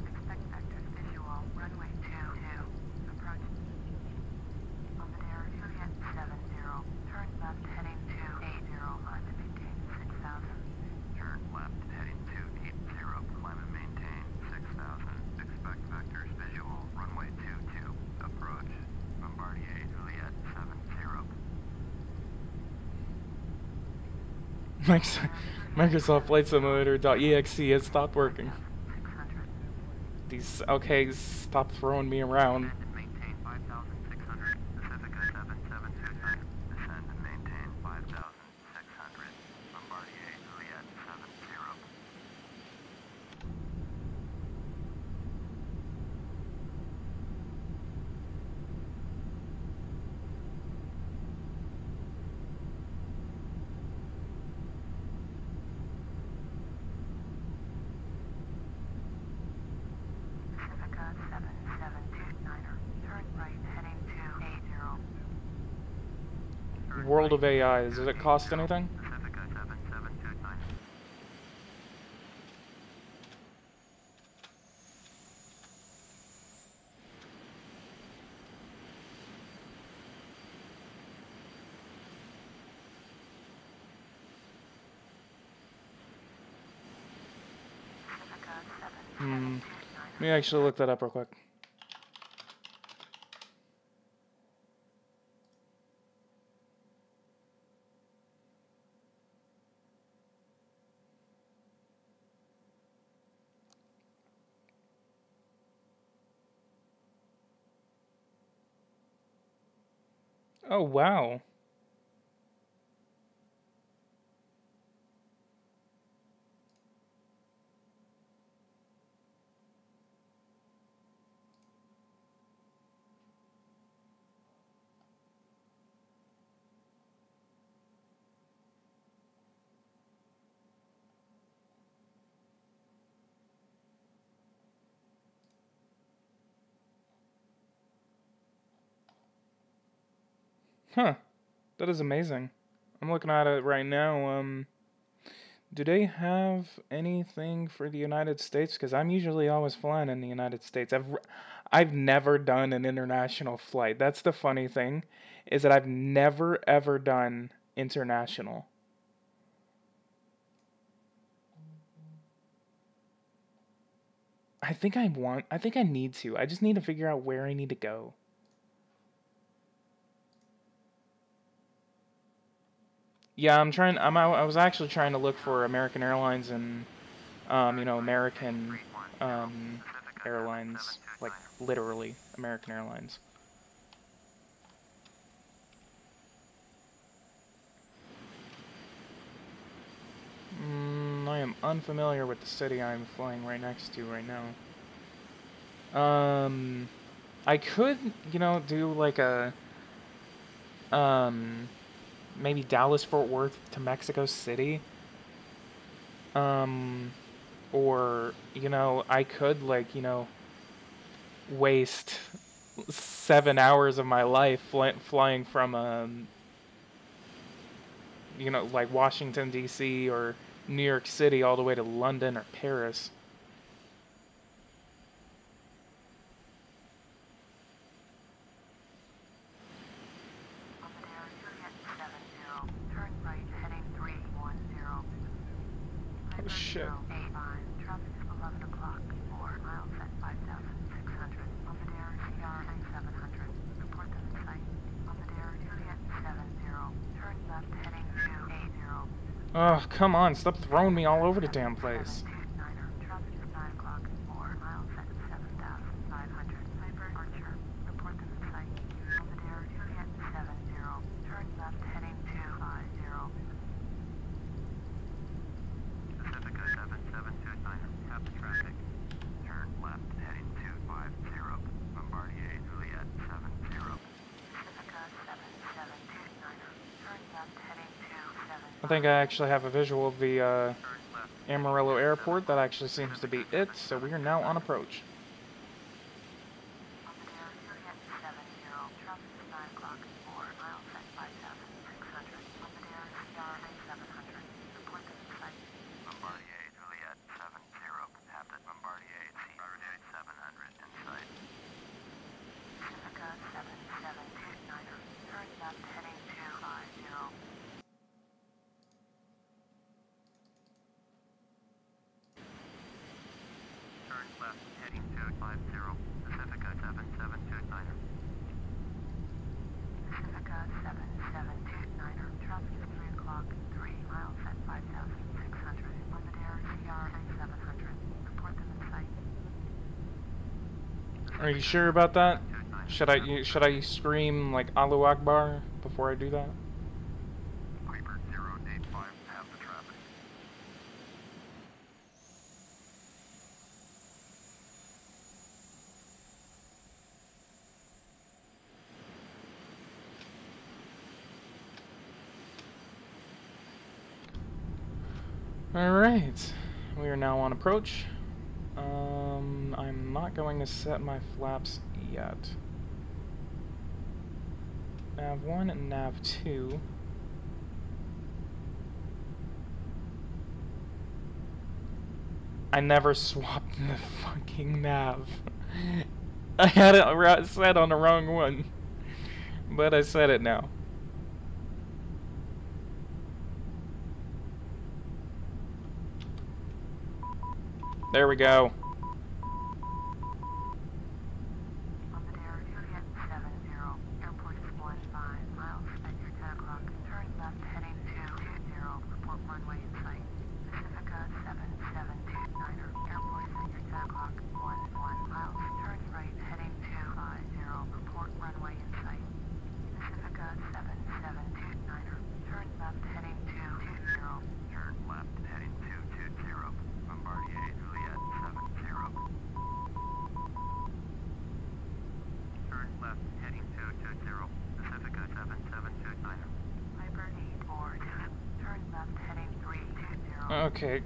Expect vectors visual. Runway 22. Approach. Bombardier Juliet 70. Turn left heading 280. Climb and maintain 6,000. Turn left heading 280. Climb and maintain 6,000. Expect vectors visual. Runway 22. Approach. Bombardier Juliet 70. Microsoft Flight Simulator.exe has stopped working. Okay, stop throwing me around. Maintain 5,600. Pacifica 7729. Descend and maintain 5,600. Bombardier Juliet 70. world of AI, does it cost anything? Pacifica 7729. Let me actually look that up real quick. Oh, wow. Huh. That is amazing. I'm looking at it right now. Do they have anything for the United States? Because I'm usually always flying in the United States. I've never done an international flight. That's the funny thing, is that I've never ever done international. I think I need to. I just need to figure out where I need to go. Yeah, I was actually trying to look for American Airlines and, American, airlines. Like, literally, American Airlines. I am unfamiliar with the city I'm flying right next to right now. I could, do like a, maybe Dallas-Fort Worth to Mexico City. Or, I could, like, waste 7 hours of my life flying from, like Washington, D.C. or New York City all the way to London or Paris. Oh, shit. Oh, come on, stop throwing me all over the damn place. I think I actually have a visual of the Amarillo Airport. That actually seems to be it, so we are now on approach. Are you sure about that? Should I scream like Allahu Akbar before I do that? Piper 085, have the traffic. Alright, we are now on approach. I'm not going to set my flaps yet. Nav 1 and Nav 2. I never swapped the fucking nav. I had it set on the wrong one. But I said it now. There we go. Okay.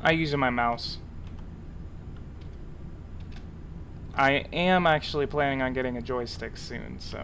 I using my mouse. I am actually planning on getting a joystick soon, so.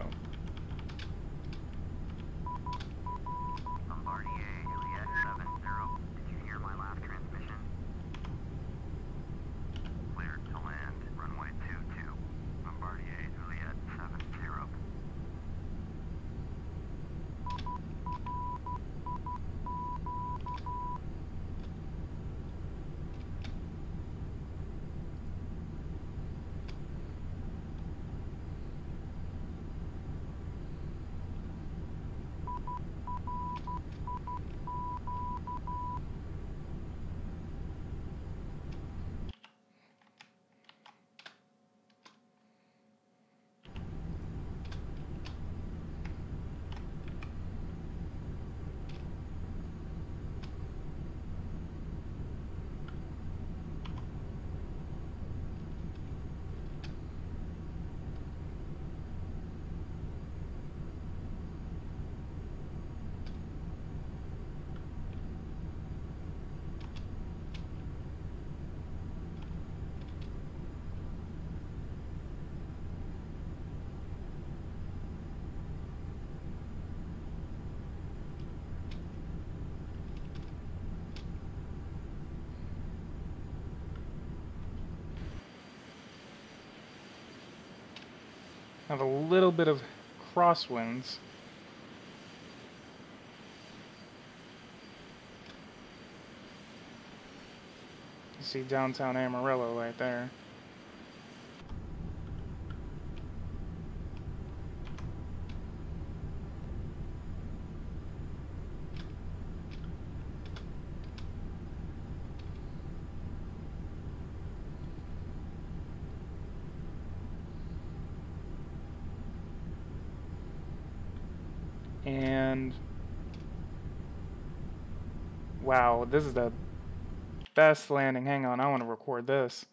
Have a little bit of crosswinds. You see downtown Amarillo right there. And wow, this is the best landing. Hang on, I want to record this.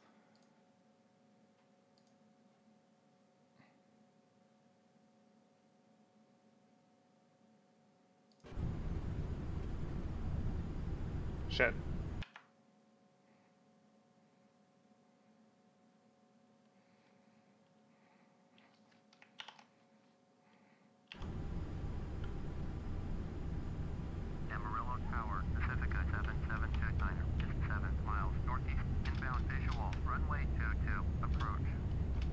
Shit. Amarillo Tower, Pacifica 7729, just 7 miles northeast, inbound visual, runway 22, approach.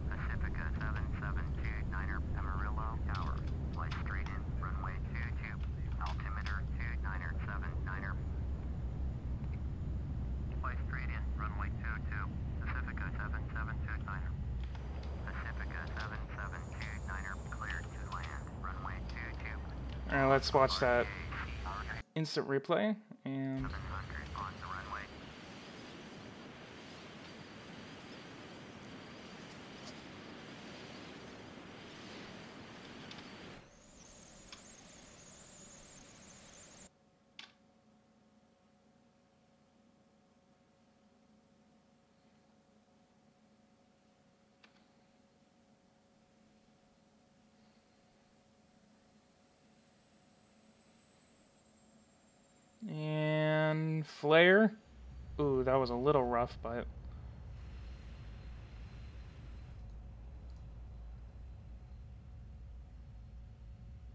Pacifica 7729, Amarillo Tower, fly straight in, runway 22, altimeter 2979. Fly straight in, runway 22, Pacifica 7729. Pacifica 7729, cleared to land, runway 22. Alright, let's watch that instant replay. And 700 on the runway. flare. Ooh, that was a little rough, but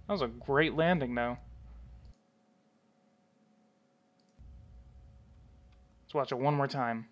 that was a great landing, though. Let's watch it one more time.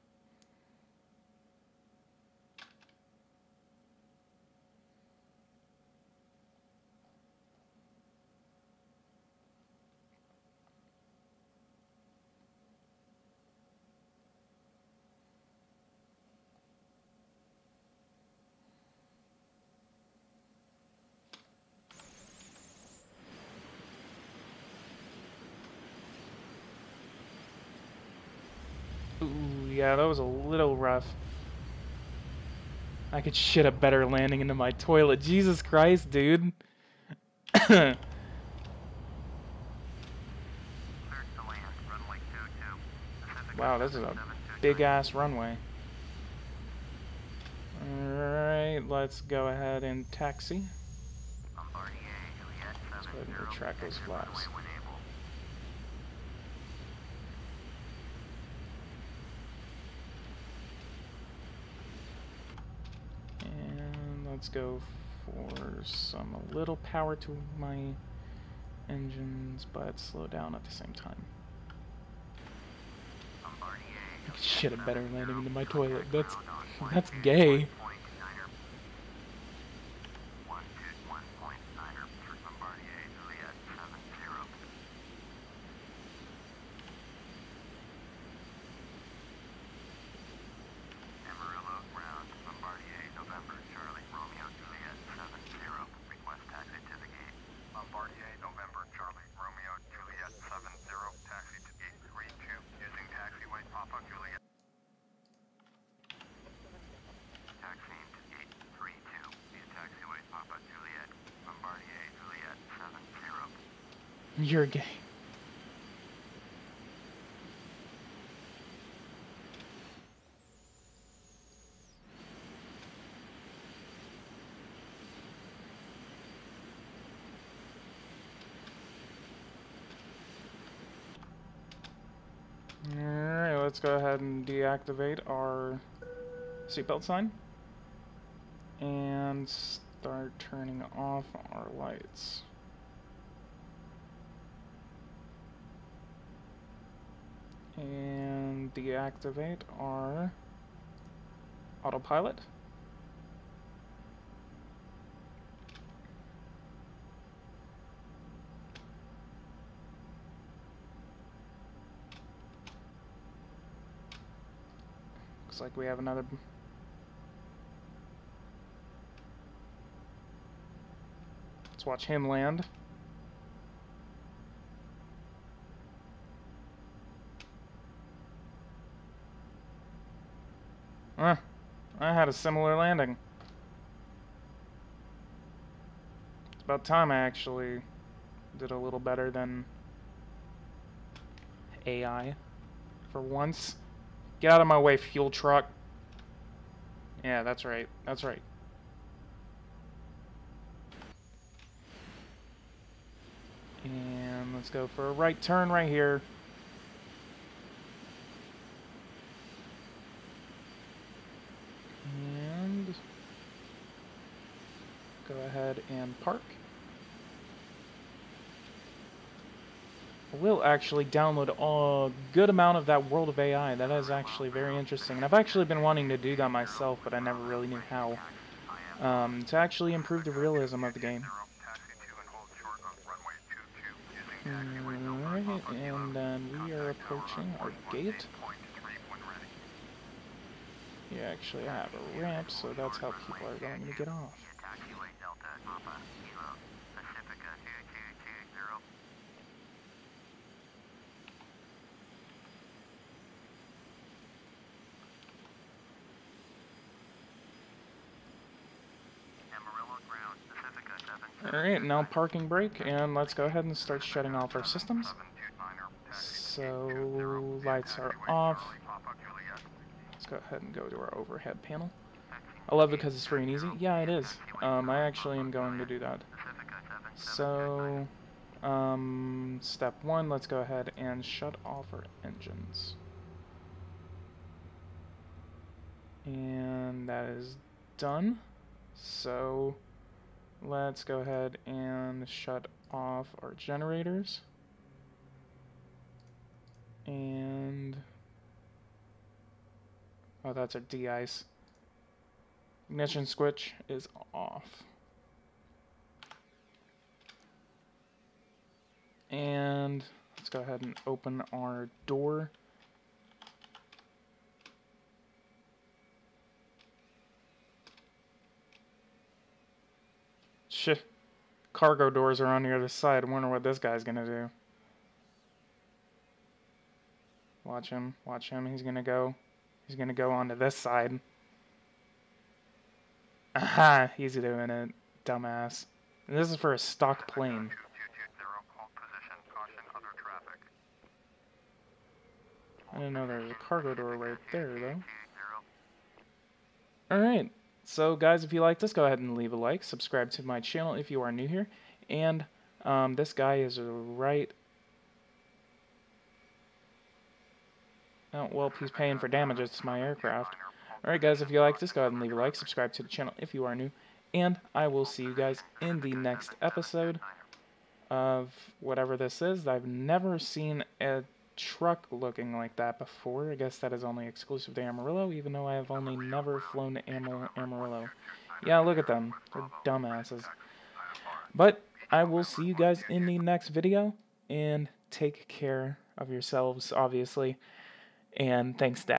Ooh, yeah, that was a little rough. I could shit a better landing into my toilet. Jesus Christ, dude. Wow, this is a big-ass runway. Alright, let's go ahead and taxi. Let's go ahead and retract those flaps. And let's go for a little power to my engines, but slow down at the same time. Shit, a better landing into my toilet. That's gay. You're gay. Alright, let's go ahead and deactivate our seatbelt sign and start turning off our lights. And deactivate our autopilot. Looks like we have another. Let's watch him land. I had a similar landing. It's about time I actually Did a little better than AI for once. Get out of my way, fuel truck. Yeah, that's right. That's right. And let's go for a right turn right here. And go ahead and park. I will actually download a good amount of that World of AI. That is actually very interesting. And I've actually been wanting to do that myself, but I never really knew how. To actually improve the realism of the game. Alright, and then we are approaching our gate. You actually have a ramp, so that's how people are going to get off. Alright, now parking brake, and let's go ahead and start shutting off our systems. So, lights are off. Let's go ahead and go to our overhead panel. I love it because it's free and easy. Yeah, it is. I actually am going to do that. So, step 1, let's go ahead and shut off our engines. And that is done. So, let's go ahead and shut off our generators. And... oh, that's our de-ice. Ignition switch is off. And let's go ahead and open our door. Shit. Cargo doors are on the other side. I wonder what this guy's gonna do. Watch him. Watch him. He's gonna go onto this side. Aha! He's doing it. Dumbass. And this is for a stock plane. I didn't know there was a cargo door right there, though. Alright. So, guys, if you like this, go ahead and leave a like. Subscribe to my channel if you are new here. And this guy is right... oh, well, he's paying for damages to my aircraft. Alright, guys, if you like this, go ahead and leave a like. Subscribe to the channel if you are new. And I will see you guys in the next episode of whatever this is. I've never seen a truck looking like that before. I guess that is only exclusive to Amarillo, even though I have only never flown to Amarillo. Yeah, look at them. They're dumbasses. But I will see you guys in the next video, and take care of yourselves, obviously. And thanks, Dad.